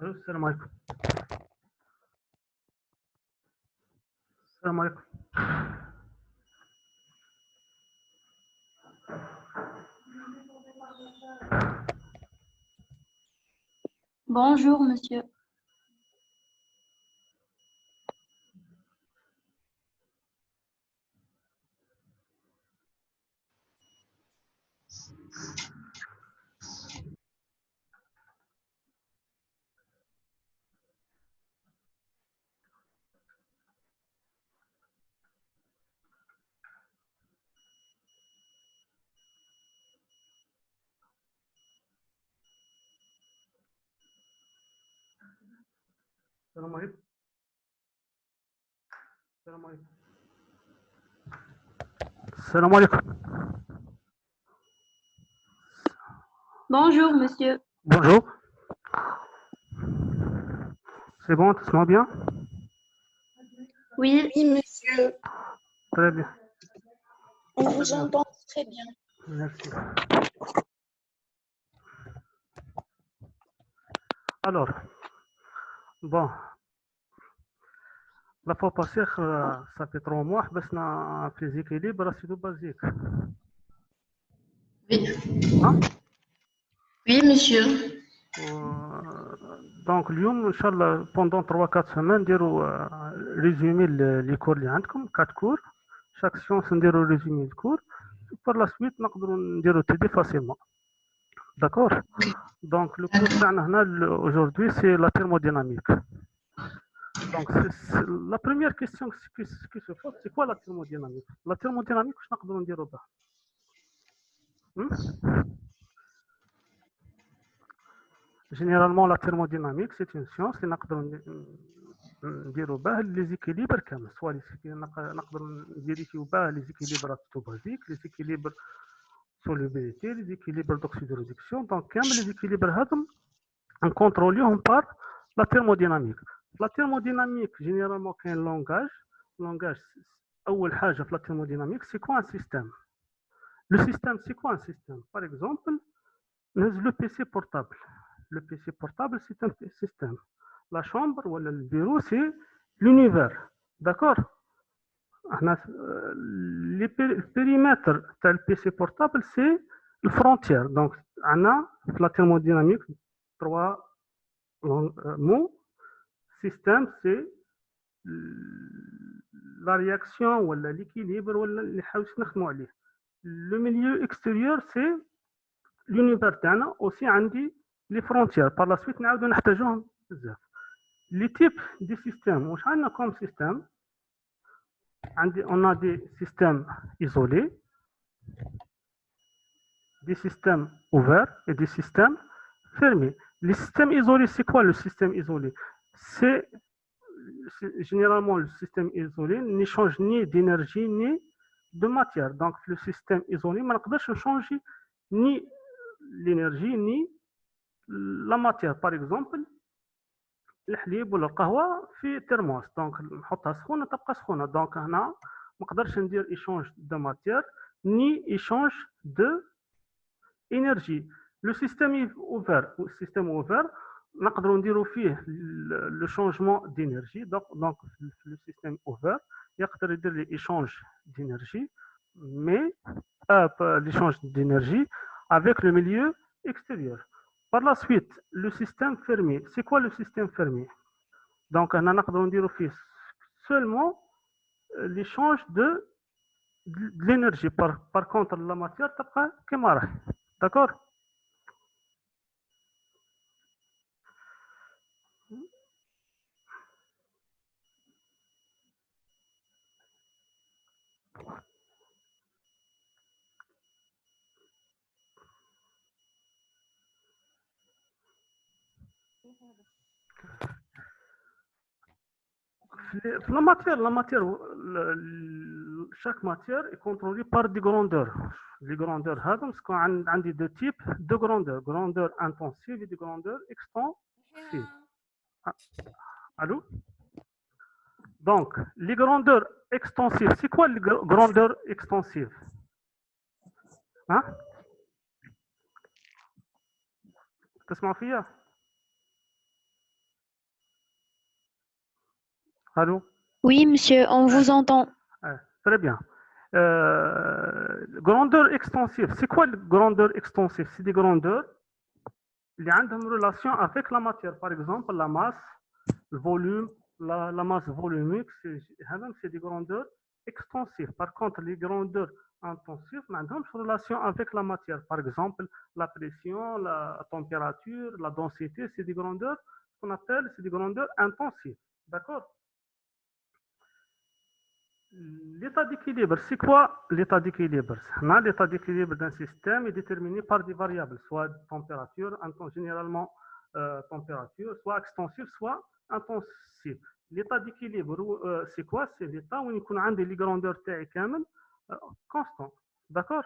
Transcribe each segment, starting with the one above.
السلام عليكم. السلام عليكم. Bonjour, monsieur. السلام عليكم. السلام عليكم. السلام عليكم. Bonjour, monsieur. Bonjour. C'est bon, tu te sens bien? Oui, Oui, monsieur, Très bien. on vous bien. entend très bien. Merci. Alors, bon, la fois passée, ça fait 3 mois, بسنا في زيكيليبر سيدو بازيك. oui, Hein? oui, monsieur. Donc اليوم ان شاء الله pendant 3-4 semaines نديروا ريزومي لي كور اللي عندكم 4 كور chaque séance نديروا ريزومي الكور par la suite نقدروا نديروا تيدي facilement. D'accord? Donc le cours تاعنا هنا aujourd'hui c'est la thermodynamique. Donc la première question qui se pose c'est quoi la thermodynamique? La thermodynamique واش نقدروا نديروا بها؟ Généralement, la thermodynamique, c'est une science qui نديروا بها les équilibres كامل، soit نقدروا نفيريفيو بها les équilibres basiques, les équilibres solubilité, les équilibres d'oxydoréduction. Donc كامل les équilibres هذم نكونتروليوهم par la thermodynamique. La thermodynamique, généralement كاين langage أول حاجة في la thermodynamique, c'est quoi un système? Le système, c'est quoi un système? Par exemple, le PC portable. Le PC portable, c'est un système. La chambre ou le bureau, c'est l'univers. D'accord? Le périmètre du PC portable, c'est la frontière. Donc, on a la thermodynamique, 3 mots. Système, c'est la réaction ou l'équilibre ou le milieu extérieur, c'est l'univers تاعنا. aussi عندي les frontières. Par la suite نعاودو نحتاجوهم بزاف. Les types de systèmes, واش عندنا comme système? On a des systèmes isolés, des systèmes ouverts et des systèmes fermés. Les systèmes isolés, c'est quoi le système isolé? C'est généralement le système isolé n'échange ni d'énergie ni de matière. Donc le système isolé, ما نقدرش نشونجي ni l'énergie ni la matière. Par exemple, الحليب ولا القهوه في ترموس، دونك نحطها سخونه تبقى سخونه. دونك هنا ما نقدرش ندير ايشونج دو ماتير ني ايشونج دو انرجي. لو سيستيم اوفر السيستيم اوفر نقدروا نديروا فيه لو شونجمون دينيرجي. دونك في لو سيستيم اوفر يقدر يدير لي ايشونج دينيرجي مي l'échange d'énergie avec le milieu extérieur. Par la suite, le système fermé. C'est quoi le système fermé? Donc, on a seulement l'échange de l'énergie. Par contre, la matière, d'accord? La matière, chaque matière est contrôlée par des grandeurs. Les grandeurs, on a deux types de grandeurs. Grandeur intensive et de grandeur extensive. Allô? Donc, les grandeurs extensives, c'est quoi les grandeurs extensives? Hein? تسمعوا فيا؟ Allô? Oui, monsieur, on vous entend. Très bien. Grandeur extensive. C'est quoi la grandeur extensive? C'est des grandeurs qui ont une relation avec la matière. Par exemple, la masse, le volume, la masse volumique, c'est des grandeurs extensives. Par contre, les grandeurs intensives ont une relation avec la matière. Par exemple, la pression, la température, la densité, c'est des grandeurs qu'on appelle, c'est des grandeurs intensives. D'accord? L'état d'équilibre, c'est quoi l'état d'équilibre? L'état d'équilibre d'un système est déterminé par des variables, soit température, généralement température, soit extensive, soit intensive. L'état d'équilibre, c'est quoi? C'est l'état où il y a des grandeurs constantes. D'accord?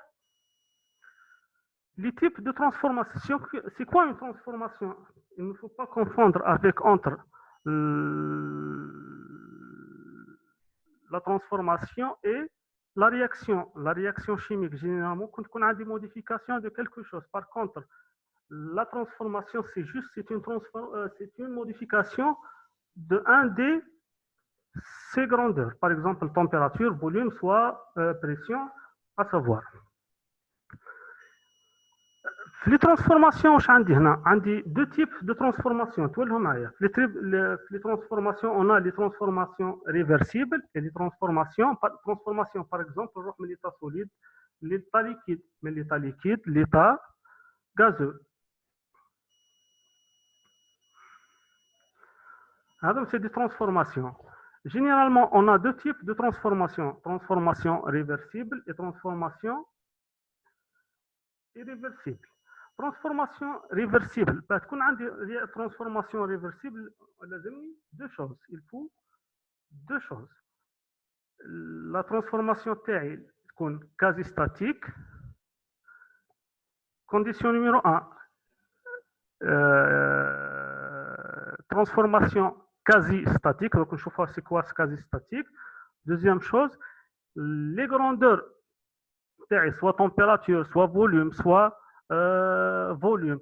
Les types de transformation, c'est quoi une transformation? Il ne faut pas confondre entre la transformation et la réaction. La réaction chimique, généralement, quand on a des modifications de quelque chose. Par contre, la transformation, c'est une modification de un des ces grandeurs. Par exemple, température, volume, soit pression, à savoir. Les transformations, on a deux types de transformations. Les transformations, on a les transformations réversibles et les transformations, par exemple, l'état solide, l'état liquide, l'état gazeux. Donc, c'est des transformations. Généralement, on a deux types de transformations. Transformation réversible et transformation irréversible. Transformation réversible. Parce qu'on a des transformations réversibles, deux choses. Il faut deux choses. La transformation est quasi statique. Condition numéro 1. Transformation quasi statique. Donc, je vois c'est quoi quasi statique. Deuxième chose, les grandeurs, soit température, soit volume, soit volume,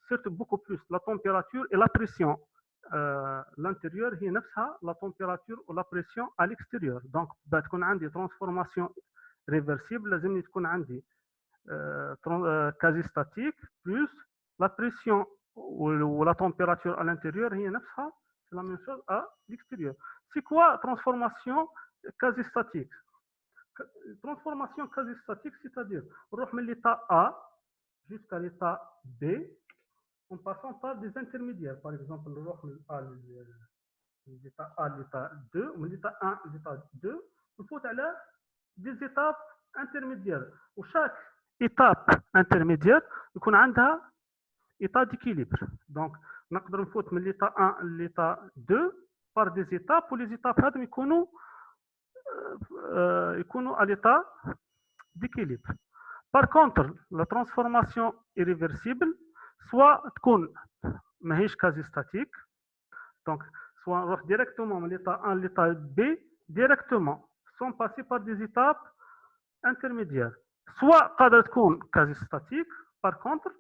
surtout beaucoup plus la température et la pression. L'intérieur, il y a la température ou la pression à l'extérieur. Donc, on a des transformations réversibles, لازم تكون عندي quasi statique plus la pression ou la température à l'intérieur, c'est la même chose à l'extérieur. C'est quoi transformation quasi statique? Transformation quasi statique, c'est-à-dire on va de l'état A jusqu'à l'état B en passant par des intermédiaires. Par exemple, on va de l'état A à l'état 2, ou l'état 1 à l'état 2, il faut aller des étapes intermédiaires. Où chaque étape intermédiaire, il y a un état d'équilibre. Donc, on peut faire de l'état 1 à l'état 2 par des étapes, où les étapes يكونوا à l'état d'équilibre. Par contre, la transformation irréversible, soit تكون ماهيش quasi statique, donc soit on va directement de l'état 1 à l'état B, directement, sans passer par des étapes intermédiaires. Soit قادرة تكون quasi statique, par contre,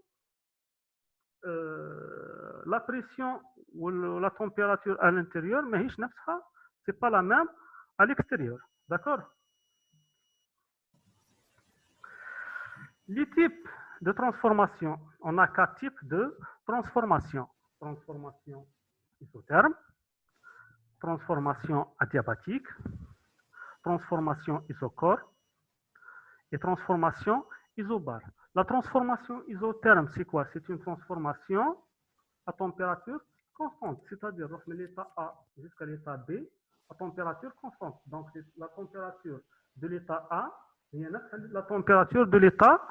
la pression ou la température à l'intérieur, ماهيش نفسها, c'est pas la même à l'extérieur. D'accord? Les types de transformation, on a 4 types de transformation. Transformation isotherme, transformation adiabatique, transformation isochore et transformation isobare. La transformation isotherme, c'est quoi? C'est une transformation à température constante, c'est-à-dire de l'état A jusqu'à l'état B à température constante. Donc, la température de l'état A et la température de l'état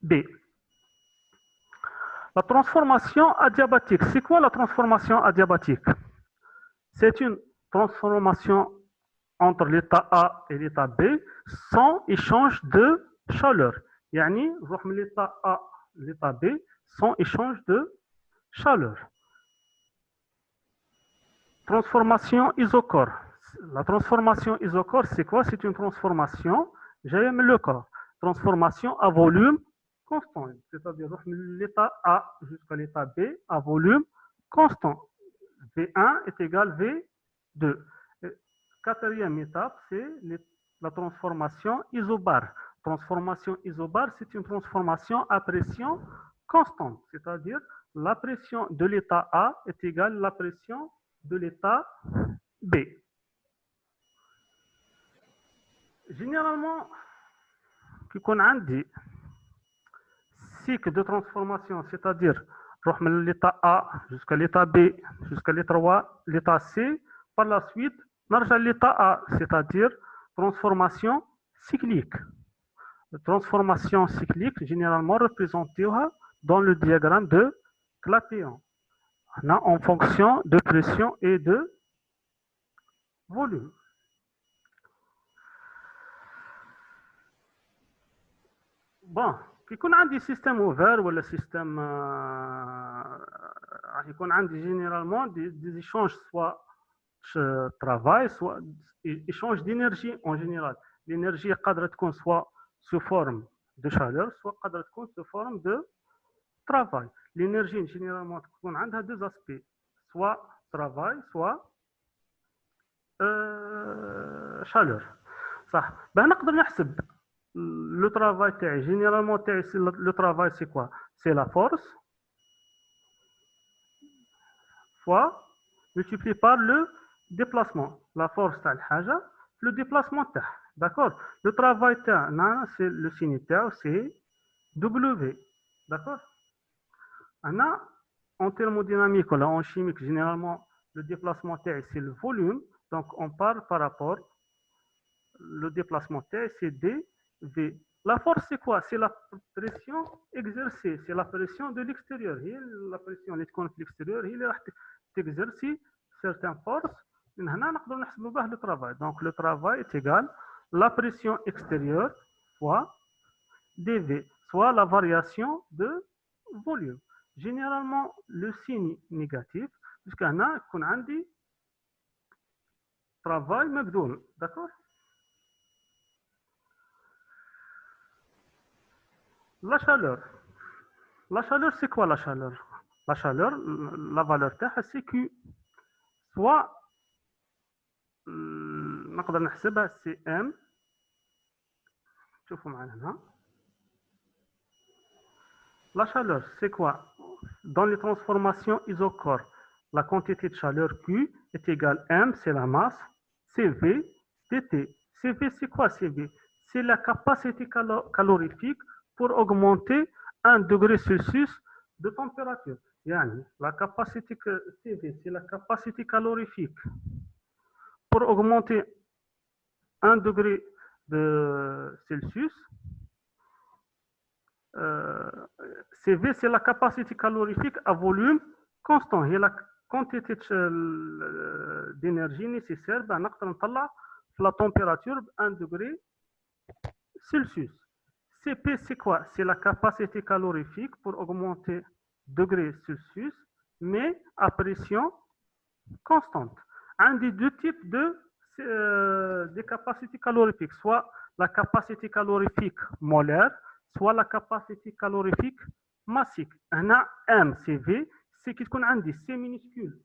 B. La transformation adiabatique. C'est quoi la transformation adiabatique? C'est une transformation entre l'état A et l'état B sans échange de chaleur. Yani, l'état A à l'état B sans échange de chaleur. Transformation isochore. La transformation isochore, c'est quoi? C'est une transformation, j'aime le corps. Transformation à volume constant, c'est-à-dire l'état A jusqu'à l'état B à volume constant. V1 est égal 2. Quatrième étape, c'est la transformation isobar. Transformation isobar, c'est une transformation à pression constante, c'est-à-dire la pression de l'état A est égale à la pression de l'état B. Généralement, quand on a un cycle de transformation, c'est-à-dire l'état A jusqu'à l'état B, jusqu'à l'état C, par la suite, on l'état A, c'est-à-dire transformation cyclique. La transformation cyclique, généralement représentée dans le diagramme de Clapeyron, en fonction de pression et de volume. Bon, يكون عندي système ouvert ولا système راح يكون عندي généralement des échanges soit travail soit échange d'énergie en général. L'énergie قادرة تكون soit sous forme de chaleur soit قادرة تكون sous forme de travail. L'énergie généralement تكون عندها deux aspects, soit travail soit chaleur. صح. باه نقدر نحسب le travail, généralement, le travail, c'est quoi? C'est la force fois multiplié par le déplacement. La force, le déplacement, d'accord? Le travail, c'est le signe, c'est W, d'accord? En thermodynamique, en chimique, généralement, le déplacement, c'est le volume. Donc, on parle par rapport, le déplacement, c'est dV. La force, c'est quoi? C'est la pression exercée, c'est la pression de l'extérieur. La pression qui est de l'extérieur, il exerce certaines forces. Le travail. Donc, le travail est égal à la pression extérieure fois dV, soit la variation de volume. Généralement, le signe négatif, puisqu'on a un travail McDonald's. D'accord? La chaleur. La chaleur, c'est quoi la chaleur? La chaleur, la valeur تاعها c'est Q. Soit, نقدر نحسبها c'est M. شوفوا معنا هنا. La chaleur, c'est quoi? Dans les transformations isochore, la quantité de chaleur Q est égale M, c'est la masse, CV, dt. CV, c'est quoi CV? C'est la capacité calorifique pour augmenter 1 degré Celsius de température. Yani, la capacité CV, c'est la capacité calorifique pour augmenter 1 degré de Celsius. CV, c'est la capacité calorifique à volume constant. Et la quantité d'énergie nécessaire, la température 1 degré Celsius. CP, c'est quoi? C'est la capacité calorifique pour augmenter degré Celsius, mais à pression constante. Un des deux types de capacités calorifiques, soit la capacité calorifique molaire, soit la capacité calorifique massique. On a MCV, c'est qu'est-ce qu'on a dit? C'est minuscule.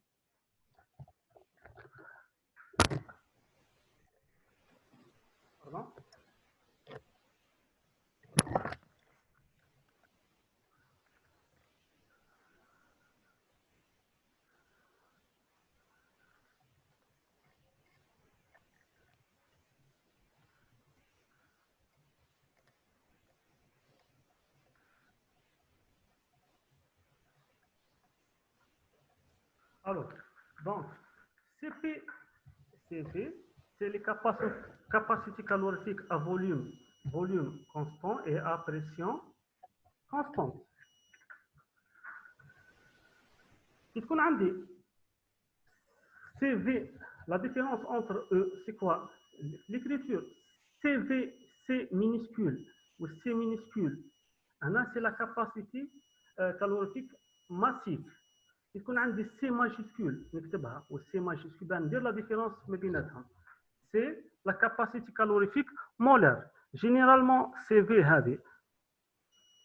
Pardon? Alors, donc, CV, c'est les capacités calorifiques à volume constant et à pression constante. Il qu'on a dit, CV, la différence entre eux, c'est quoi? L'écriture, CV, C minuscule ou C minuscule. C'est la capacité calorifique massive. Il qu'on a dit C majuscule, ou C majuscule, dire la différence, c'est la capacité calorifique molaire. Généralement, CV,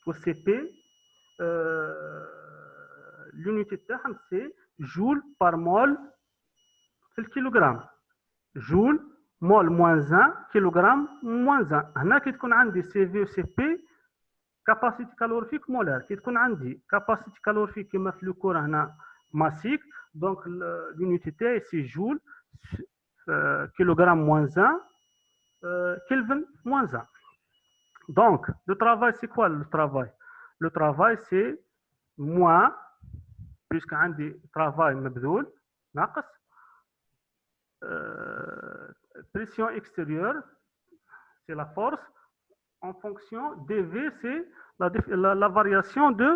ou CP, l'unité de terme, c'est joule par mol في الكيلوغرام. جول مول موان 1 كيلوغرام موان 1. هنا كي تكون عندي سي في و سي بي كاباسيتي كالوريفيك مولار. كي تكون عندي كاباسيتي كالوريفيك كما في لو كور هنا ماسيك، دونك l'unité تاعي سي جول كيلوغرام موان 1 كلفن موان 1. Donc, le travail, c'est quoi le travail? Le travail, c'est moins, puisque un des travail مبذول ناقص pression extérieure, c'est la force, en fonction dV, c'est la variation de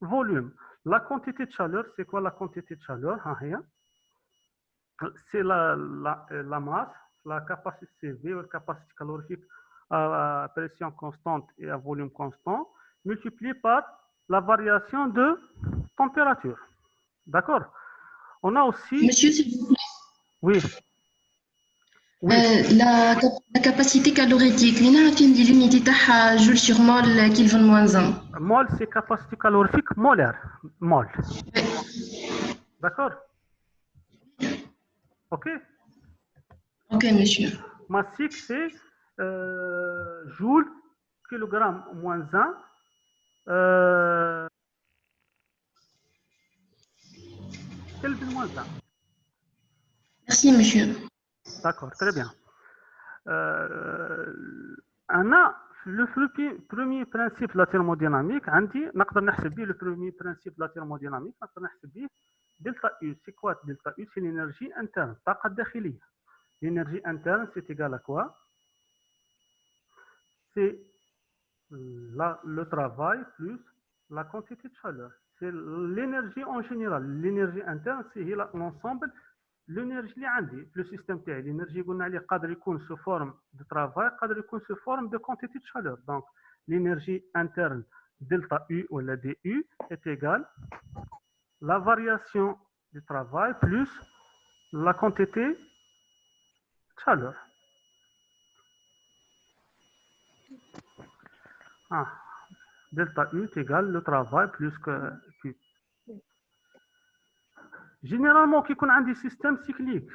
volume. La quantité de chaleur, c'est quoi la quantité de chaleur? C'est la masse, la capacité CV, la capacité calorifique à pression constante et à volume constant, multiplié par la variation de température. D'accord? On a aussi... Monsieur, s'il vous plaît. Oui. Oui. La capacité calorifique, l'unité تاعها joule sur mol Kelvin moins 1. Mol, c'est capacité calorifique molaire. Mol. D'accord? Ok? Ok, monsieur. Massique, c'est joule, kilogramme moins 1, Kelvin moins 1. Merci, monsieur. D'accord, très bien. On a le premier principe de la thermodynamique. نقدر نحسب به le premier principe de la thermodynamique. نقدر نحسب به delta U. C'est quoi delta U? C'est l'énergie interne, الطاقة الداخلية. L'énergie interne, c'est égal à quoi? C'est le travail plus la quantité de chaleur. C'est l'énergie en général. L'énergie interne, c'est l'ensemble. L'énergie اللي عندي في السيستم تاعي l'énergie قلنا عليه قادر يكون sous forme de travail قادر يكون sous forme de quantité de chaleur. Donc l'énergie interne delta U ou la DU est égale la variation du travail plus la quantité de chaleur. Delta U est égal le travail plus que Q. Généralement, qui qu'on a des systèmes cycliques,